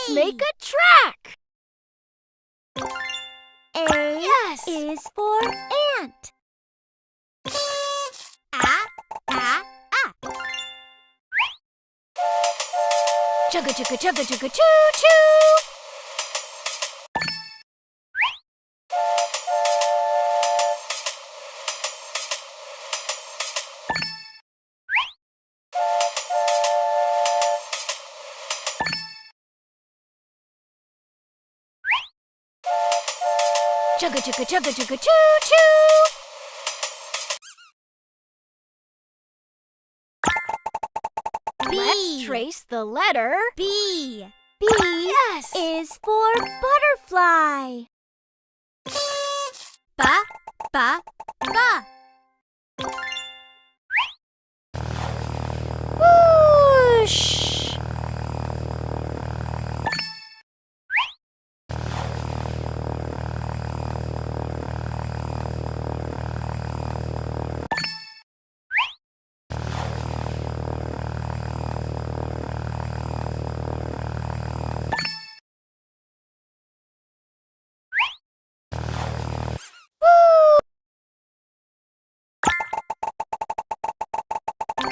Let's make a track. A Yes. is for ant. Chugga chugga chugga chugga choo choo. Chugga chugga chugga chugga choo choo. Let's trace the letter B. B Yes. is for butterfly. Ba, ba, ba. Whoosh.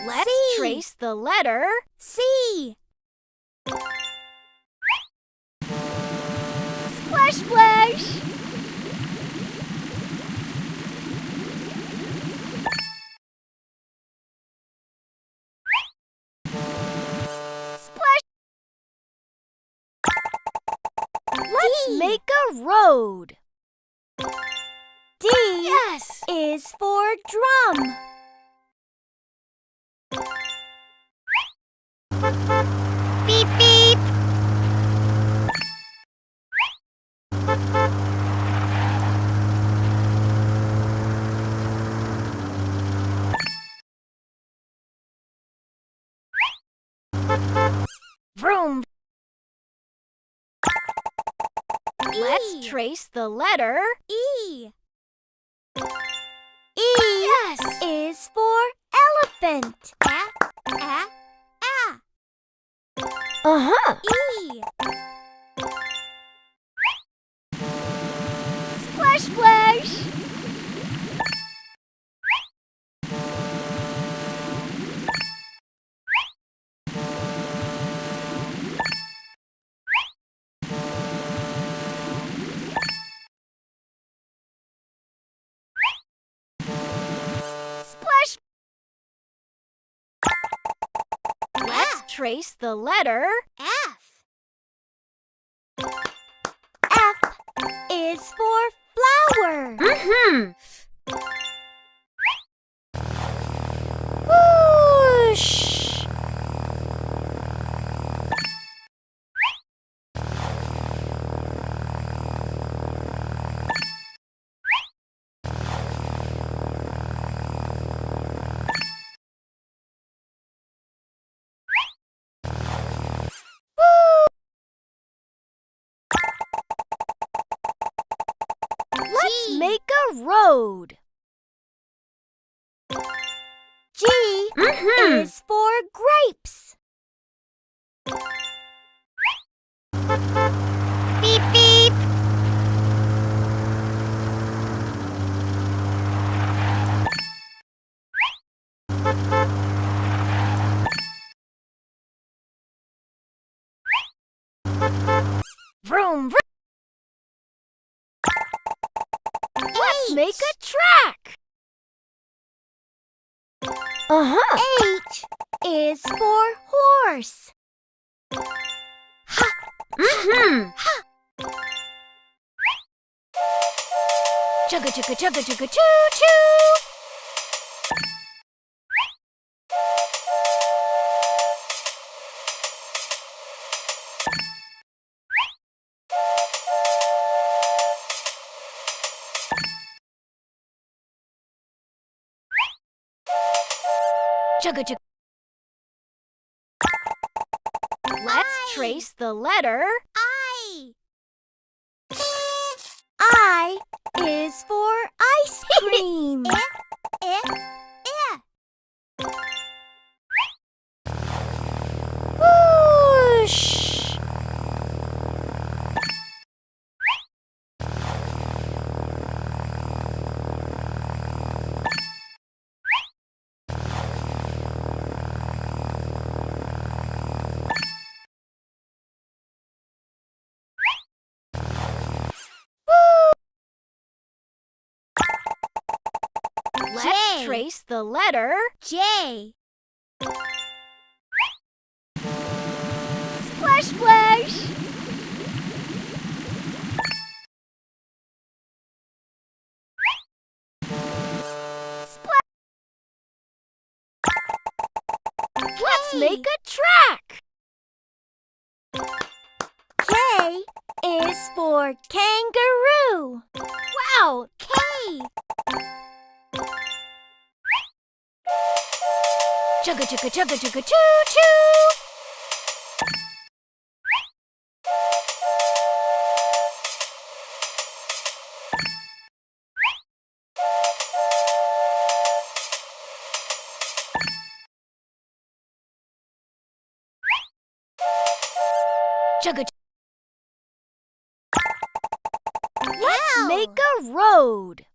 Let's trace the letter C. Splash splash. Splash. Let's make a road. D Yes. is for drum. Beep, beep. Vroom. Let's trace the letter E. E Yes. is for elephant. Uh-huh. E. Splash splash. Splash. Let's trace the letter F. F is for flower. Mm-hmm. Whoosh. Let's make a road. G Mm-hmm. is for grapes. Beep, beep. Vroom, vroom. Let's make a track. Uh-huh. H is for horse. Mm-hmm. Chugga chugga chugga chugga choo choo. Chugga chugga. Let's trace the letter I. I is for ice cream. Whoosh. Trace the letter J. Splash Splash. Let's make a track. K is for kangaroo. Wow, K. Chugga chugga chugga chugga choo choo. Chugga. Let's make a road.